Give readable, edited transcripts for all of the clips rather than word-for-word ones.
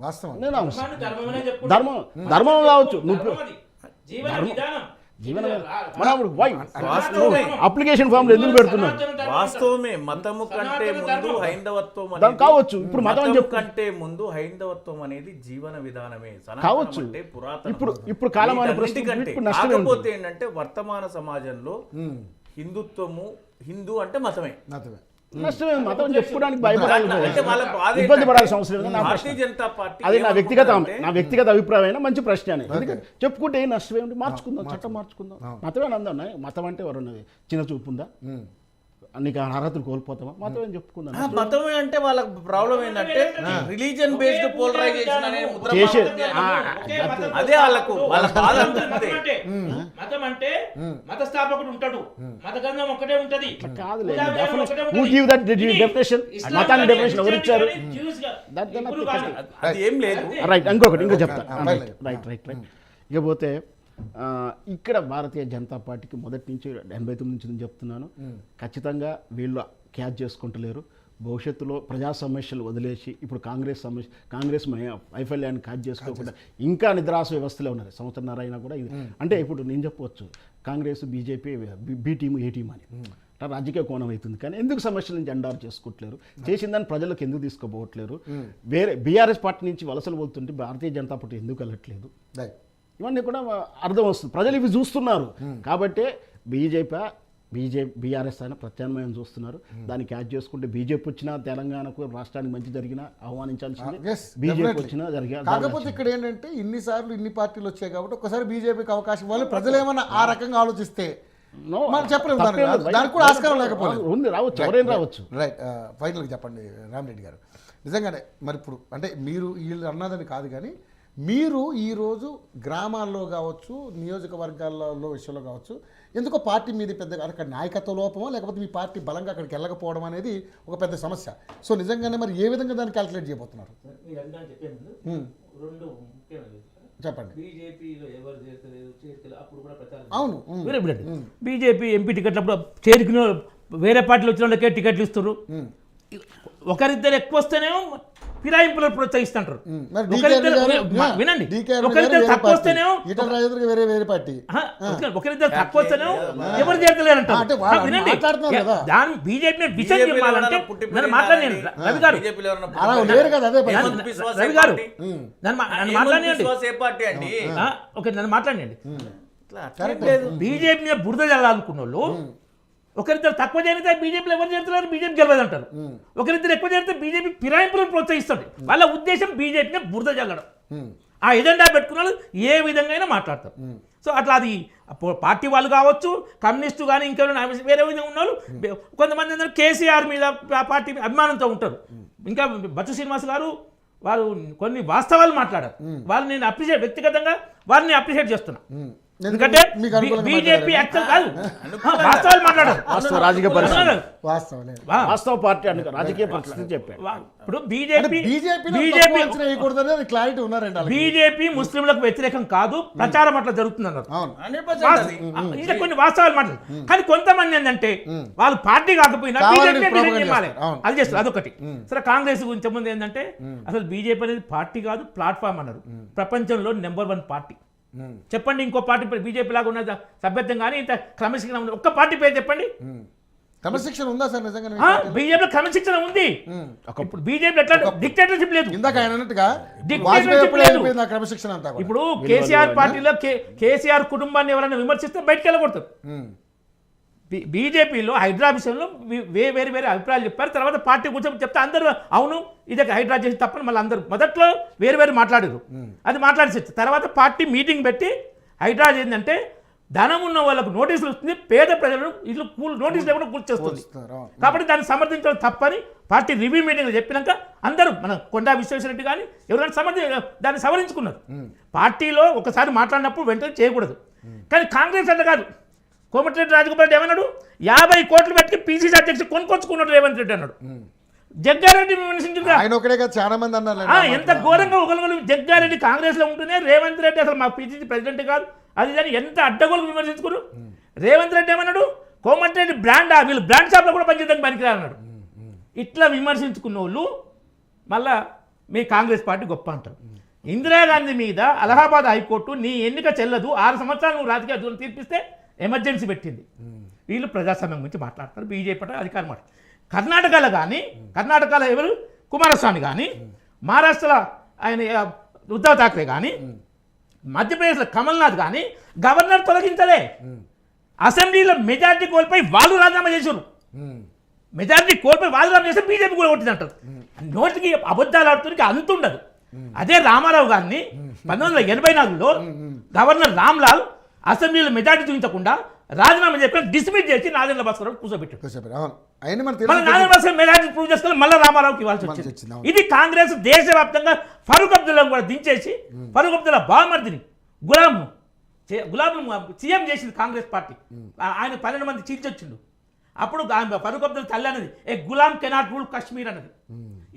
వాస్తవం. ధర్మం ధర్మం కావచ్చు అప్లికేషన్ ఫామ్ ఎందుకు పెడుతున్నారు? వాస్తవమే. మతము కంటే ముందు హైందవత్వం అనేది కావచ్చు. ఇప్పుడు మతం కంటే ముందు హైందవత్వం అనేది జీవన విధానమే కావచ్చు. పురాతన ఇప్పుడు కాలమాన కాకపోతే ఏంటంటే వర్తమాన సమాజంలో హిందుత్వము హిందూ అంటే మతమే నష్టమే. మతం చెప్పుకోవడానికి ఇబ్బంది పడాల్సిన అవసరం లేదు. భారతీయ జనతా పార్టీ అది నా వ్యక్తిగత అభిప్రాయం. మంచి ప్రశ్న అనేది చెప్పుకుంటే ఏ నష్టమే ఉంది? మార్చుకుందాం, చట్టం మార్చుకుందాం. మతమే నందా మతం అంటే ఎవరు ఉన్నది? చిన్న చూపు ఉందా? నీకు అర్హతలు కోల్పోతామా? మతం ఏం చెప్పుకుందాం. మతమే అంటే వాళ్ళ ప్రాబ్లం ఏంటంటే రిలీజియన్ బేస్డ్ పోలరైజేషన్ అనేది అదే వాళ్ళకు వాళ్ళ బాధ. మతం అంటే మత స్థాపకుడు ఉంటాడు, మత గ్రంథం ఒకటే ఉంటది. మతాన్ని డెఫినేషన్ ఎవరు ఇచ్చారు? అది ఏం లేదు. ఇంకో చెప్తా. రైట్. ఇకపోతే ఇక్కడ భారతీయ జనతా పార్టీకి మొదటి నుంచి 89 నుంచి నేను చెప్తున్నాను, ఖచ్చితంగా వీళ్ళు క్యాచ్ చేసుకుంటలేరు. భవిష్యత్తులో ప్రజా సమస్యలు వదిలేసి ఇప్పుడు కాంగ్రెస్ వైఫల్యాన్ని క్యాచ్ చేసుకోకుండా ఇంకా నిద్రాస వ్యవస్థలో ఉన్నారు. సంవత్సరన్నర అయినా కూడా ఇది అంటే ఇప్పుడు నేను చెప్పవచ్చు కాంగ్రెస్ బీజేపీ బి టీము ఏ టీం అని రాజకీయ కోణం అవుతుంది. కానీ ఎందుకు సమస్యలను జెండార్ చేసుకోవట్లేరు? చేసిందని ప్రజలకు ఎందుకు తీసుకోపోవట్లేరు? వేరే బీఆర్ఎస్ పార్టీ నుంచి వలసలు పోతుంటే భారతీయ జనతా పార్టీ ఎందుకు వెళ్ళట్లేదు? ఇవన్నీ కూడా అర్థం వస్తుంది. ప్రజలు ఇవి చూస్తున్నారు కాబట్టి బీఆర్ఎస్ అయినా ప్రత్యామ్నాయం చూస్తున్నారు. దాన్ని క్యాచ్ చేసుకుంటే బీజేపీ వచ్చినా తెలంగాణకు రాష్ట్రానికి మంచి జరిగినా ఆహ్వానించాల్సింది, బీజేపీ వచ్చినా జరిగా. కాకపోతే ఇక్కడ ఏంటంటే ఇన్నిసార్లు ఇన్ని పార్టీలు వచ్చాయి కాబట్టి ఒకసారి బీజేపీకి అవకాశం ఇవ్వాలి. ప్రజలు ఏమన్నా ఆ రకంగా ఆలోచిస్తే చెప్పలేదు, దానికి కూడా ఆస్కారం లేకపోలేదు. ఉంది, రావచ్చు, ఎవరైనా రావచ్చు. రైట్. ఫైనల్గా చెప్పండి రామిరెడ్డి గారు, నిజంగానే మరి ఇప్పుడు అంటే మీరు వీళ్ళు అన్నదని కాదు కానీ మీరు ఈరోజు గ్రామాల్లో కావచ్చు నియోజకవర్గాలలో విషయంలో కావచ్చు ఎందుకో పార్టీ మీద పెద్దగా అక్కడ నాయకత్వ లోపమో లేకపోతే మీ పార్టీ బలంగా అక్కడికి వెళ్ళకపోవడం అనేది ఒక పెద్ద సమస్య. సో నిజంగానే మరి ఏ విధంగా దాన్ని క్యాల్కులేట్ చేయబోతున్నారు? చెప్పండి. అవును, బీజేపీ ఎంపీ టికెట్లప్పుడు చేరుకుని వేరే పార్టీలు వచ్చిన వాళ్ళకే టికెట్లు ఇస్తారు. ఒకరిద్దరు ఎక్కువ వస్తేనేమో ఫిరాయింపులను ప్రోత్సహిస్తుంటారు. వినండి, ఒకరిద్దరు తక్కువ వస్తేనేమో ఒకరిద్దరు తక్కువ వస్తేనేమో ఎవరు చేరతలేరంటారు. వినండి, దాని బీజేపీ విషయం చెప్పాలంటే నన్ను మాట్లాడండి రవి గారు, నన్ను మాట్లాడండి, ఓకే నన్ను మాట్లాడండి. బీజేపీ మీద బురద జల్లాలనుకున్న వాళ్ళు ఒకరిద్దరు తక్కువ చేరితే బీజేపీలో ఎవరు చేరుతున్నారు? బీజేపీ గెలవదంటారు. ఒకరిద్దరు ఎక్కువ చేరితే బీజేపీ ఫిరాయింపులను ప్రోత్సహిస్తుంది. వాళ్ళ ఉద్దేశం బీజేపీని బురద జల్లడం. ఆ ఎజెండా పెట్టుకున్న వాళ్ళు ఏ విధంగా అయినా మాట్లాడతారు. సో అట్లా అది పార్టీ వాళ్ళు కావచ్చు, కమ్యూనిస్టు కానీ ఇంకెవరైనా వేరే విధంగా ఉన్నారు. కొంతమంది అందరూ కేసీఆర్ మీద పార్టీ అభిమానంతో ఉంటారు. ఇంకా బచ్చు శ్రీనివాస్ గారు వారు కొన్ని వాస్తవాలు మాట్లాడారు. వాళ్ళని నేను వ్యక్తిగతంగా వారిని అప్రిషియేట్ చేస్తున్నా. ఎందుకంటే బీజేపీ యాక్చువల్ కాదు, వాస్తవాలు మాట్లాడారు. వాస్తవ పార్టీ అంటే రాజకీయ పరిస్థితి చెప్పారు. ఇప్పుడు బీజేపీ ముస్లింలకు వ్యతిరేకం కాదు, ప్రచారం అట్లా జరుగుతుంది అన్నారు. ఇంకా కొన్ని వాస్తవాలు మాట్లాడారు. కానీ కొంతమంది ఏంటంటే వాళ్ళు పార్టీ కాకపోయినా బీజేపీ అది చేస్తారు, అదొకటి. సరే, కాంగ్రెస్ గురించి ముందు ఏంటంటే అసలు బీజేపీ అనేది పార్టీ కాదు, ప్లాట్ఫామ్ అన్నారు. ప్రపంచంలో నెంబర్ 1 పార్టీ. చెప్పండి ఇంకో పార్టీ బీజేపీ లాగా ఉన్నది సభ్యత్వం కానీ ఇంత క్రమశిక్షణ ఉంది? ఒక్క పార్టీ పేరు చెప్పండి. క్రమశిక్షణ ఉందా సార్ నిజంగా? బీజేపీలో క్రమశిక్షణ ఉంది. ఇప్పుడు బీజేపీ ఎట్లా డిక్టేటర్షిప్ లేదు. ఇందాక ఆయన అన్నట్టుగా క్రమశిక్షణ అంతా. ఇప్పుడు కేసీఆర్ పార్టీలో కేసీఆర్ కుటుంబాన్ని ఎవరైనా విమర్శిస్తే బయటకు వెళ్ళకూడదు. బీజేపీలో హైడ్రా విషయంలో వేరే వేరే అభిప్రాయాలు చెప్పారు. తర్వాత పార్టీ కూర్చొని చెప్తే అందరూ అవును ఇదే హైడ్రా చేసి తప్పని మళ్ళీ అందరూ మొదట్లో వేరు మాట్లాడారు. అది మాట్లాడేసి తర్వాత పార్టీ మీటింగ్ పెట్టి హైడ్రా ఏంటంటే ధనం ఉన్న వాళ్ళకు నోటీసులు వస్తుంది, పేద ప్రజలను ఇల్లు నోటీసులు లేకుండా కూల్చేస్తుంది. కాబట్టి దాన్ని సమర్థించడం తప్పని పార్టీ రివ్యూ మీటింగ్లో చెప్పినాక అందరూ మన కొండా విశ్వేశ్వరరెడ్డి కానీ ఎవరైనా దాన్ని సవరించుకున్నారు. పార్టీలో ఒకసారి మాట్లాడినప్పుడు వెంటనే చేయకూడదు. కానీ కాంగ్రెస్ అంటే కాదు. కోమటిరెడ్డి రాజగోపాల్ రెడ్డి ఏమన్నాడు? 50 కోట్లు పెట్టి పీసీసీ అధ్యక్షుడు కొనుక్కొచ్చుకున్నాడు రేవంత్ రెడ్డి అన్నాడు. జగ్గారెడ్డి విమర్శించారు. ఎంత ఘోరంగా ఒకరు జగ్గారెడ్డి కాంగ్రెస్ లో ఉంటేనే రేవంత్ రెడ్డి అసలు మా పీసీసీ ప్రెసిడెంట్ కాదు అది అని ఎంత అడ్డగోలు విమర్శించుకున్నారు. రేవంత్ రెడ్డి ఏమన్నాడు? కోమటిరెడ్డి బ్రాండ్ వీళ్ళు బ్రాండ్ షాప్లో కూడా పనిచేయడానికి పనికిరాలన్నాడు. ఇట్లా విమర్శించుకున్న వాళ్ళు మళ్ళా మీ కాంగ్రెస్ పార్టీ గొప్ప అంటారు. ఇందిరాగాంధీ మీద అలహాబాద్ హైకోర్టు నీ ఎన్నిక చెల్లదు 6 సంవత్సరాలు నువ్వు రాజకీయ దూరం తీర్పిస్తే ఎమర్జెన్సీ పెట్టింది. వీళ్ళు ప్రజాస్వామ్యం గురించి మాట్లాడతారు, బీజేపీ అంటే అధికారం మాట్లాడతారు. కర్ణాటకలో కానీ, కర్ణాటకలో ఎవరు కుమారస్వామి కానీ, మహారాష్ట్రలో ఆయన ఉద్ధవ్ ఠాక్రే కానీ, మధ్యప్రదేశ్లో కమల్నాథ్ కానీ గవర్నర్ తొలగించలే. అసెంబ్లీలో మెజార్టీ కోల్పోయి వాళ్ళు రాజీనామా చేశారు. మెజారిటీ కోల్పోయి వాగ్దానం చేస్తే బీజేపీ కూడా కొట్టిందంటారు. నోటికి అబద్ధాలు ఆడుతునికి అంతుండదు. అదే రామారావు గారిని 1984లో గవర్నర్ రామ్లాల్ అసెంబ్లీలో మెజారిటీ చూపించకుండా రాజీనామా చెప్పి డిస్మిస్ చేసి నాగేంద్ర భాస్కర్ కూర్చోబెట్టాడు. నాగేంద్ర భాస్కర్ మెజారిటీ ప్రూవ్ చేసుకుని మళ్ళీ రామారావుకి ఇవ్వాల్సి వచ్చింది. ఇది కాంగ్రెస్ దేశవ్యాప్తంగా ఫరూక్ అబ్దుల్లాను కూడా దించేసి ఫరూక్ అబ్దుల్లా బామర్దిని గులాంను సీఎం చేసింది కాంగ్రెస్ పార్టీ. ఆయన 12 మంది చీల్చొచ్చిండు. అప్పుడు ఫరూక్ అబ్దుల్ తల్లి అన్నది ఏ గులాం కెనాట్ రూల్ కాశ్మీర్ అన్నది.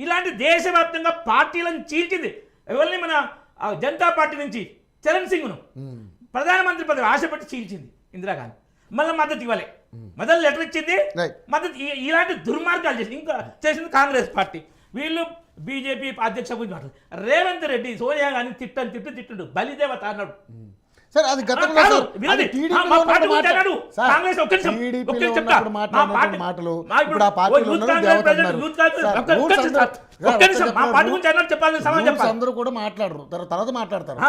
ఇలాంటి దేశవ్యాప్తంగా పార్టీలను చీల్చింది. ఎవరిని మన జనతా పార్టీ నుంచి చరణ్ సింగ్ను ప్రధానమంత్రి పదవి ఆశపెట్టి చీల్చింది ఇందిరాగాంధీ. మళ్ళీ మద్దతు ఇవ్వలే, మొదలు లెటర్ ఇచ్చింది మద్దతు. ఇలాంటి దుర్మార్గాలు చేసింది ఇంకా చేసింది కాంగ్రెస్ పార్టీ. వీళ్ళు బీజేపీ అధ్యక్ష గురించి మాట్లాడు. రేవంత్ రెడ్డి సోనియా గాంధీ తిట్టిండు బలిదేవత అన్నాడు. సార్ అది గతంలో అందరూ కూడా మాట్లాడరు, తర్వాత మాట్లాడతారు.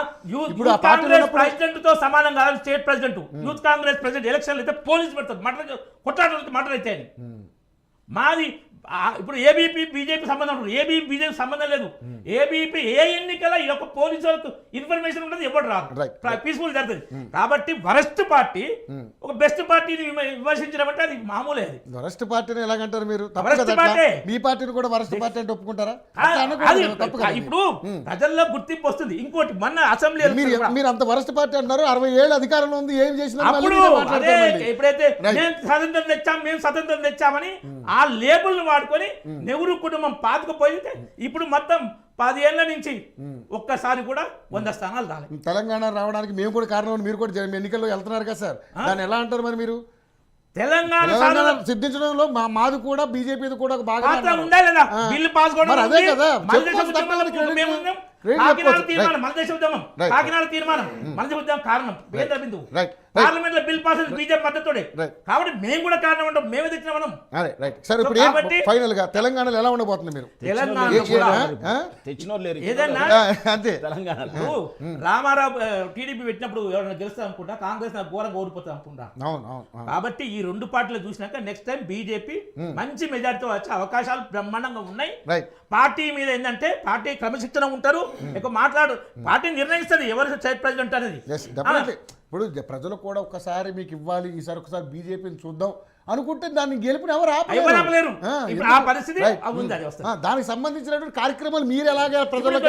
ప్రెసిడెంట్ తో సమానం కాదు state president. Youth Congress president election అయితే పోలీసు పెడతారు, కొట్లాడుతూ మాట్లాడైతే అని. మాది ఇప్పుడు ఏబీపీ బీజేపీ సంబంధం ఉంటుంది, ఏబీపీ బీజేపీ సంబంధం లేదు. ఏబీపీ ఏ ఎన్నికల ఈ యొక్క పోలీసులకు ఇన్ఫర్మేషన్ ఉంటుంది, ఎవరు రాదు, పీస్ఫుల్ జరుగుతుంది. కాబట్టి వరస్ట్ పార్టీ ఒక బెస్ట్ పార్టీని విమర్శించడం అంటే అది మామూలే. అది వరస్ట్ పార్టీని ఎలాగంటారు మీరు? పార్టీ మీ పార్టీని కూడా వరస్ట్ పార్టీ అంటే ఒప్పుకుంటారా? ఇప్పుడు ప్రజల్లో గుర్తింపు వస్తుంది. ఇంకోటి మొన్న అసెంబ్లీ మీరు అంత వరస్ట్ పార్టీ అంటారు, 60 ఏళ్ళు అధికారంలో ఉంది, ఏం చేసినా ఎప్పుడైతే మేము స్వతంత్రం తెచ్చామని ఆ లేబుల్ వాడుకొని నెహ్రూ కుటుంబం పాతుకుపోయితే ఇప్పుడు మొత్తం 10 ఏళ్ల నుంచి ఒక్కసారి కూడా 100 స్థానాలు రాలేదు. తెలంగాణ రావడానికి మేము కూడా కారణం, మీరు కూడా ఎన్నికల్లో వెళ్తున్నారు కదా సార్, దాన్ని ఎలా అంటారు మరి మీరు? తెలంగాణ సిద్ధించడంలో మాది కూడా బీజేపీ కూడా బాగా ఉందా లేదా? బిల్లు పాస్ అదే కదా కాకినాడ తీర్మానం మన ఉద్యమం కారణం. పార్లమెంట్ లో బిల్ పాస్ బీజేపీ మద్దతుడే. కాబట్టి మేము కూడా కారణం ఉంటాం, మేమే తెచ్చిన మనం. కాబట్టి ఫైనల్ గా తెలంగాణలో ఎలా ఉండబోతుంది మీరు? రామారావు టీడీపీ పెట్టినప్పుడు ఎవరైనా గెలుస్తా అనుకుంటా, కాంగ్రెస్ ఘోరంగా ఓడిపోతా అనుకుంటా. కాబట్టి ఈ 2 పార్టీలు చూసినాక నెక్స్ట్ టైం బీజేపీ మంచి మెజార్టీతో వచ్చే అవకాశాలు బ్రహ్మాండంగా ఉన్నాయి. పార్టీ మీద ఏంటంటే పార్టీ క్రమశిక్షణ ఉంటారు, ఎక్కువ మాట్లాడు, పార్టీ నిర్ణయిస్తుంది ఎవరు స్టేట్ ప్రెసిడెంట్ అనేది. ఇప్పుడు ప్రజలు కూడా ఒక్కసారి మీకు ఇవ్వాలి, ఈసారి ఒకసారి బీజేపీని చూద్దాం అనుకుంటే దాన్ని గెలుపుని ఎవరు ఆపలేరు. దానికి సంబంధించినటువంటి కార్యక్రమాలు మీరు ఎలాగే ప్రజలకు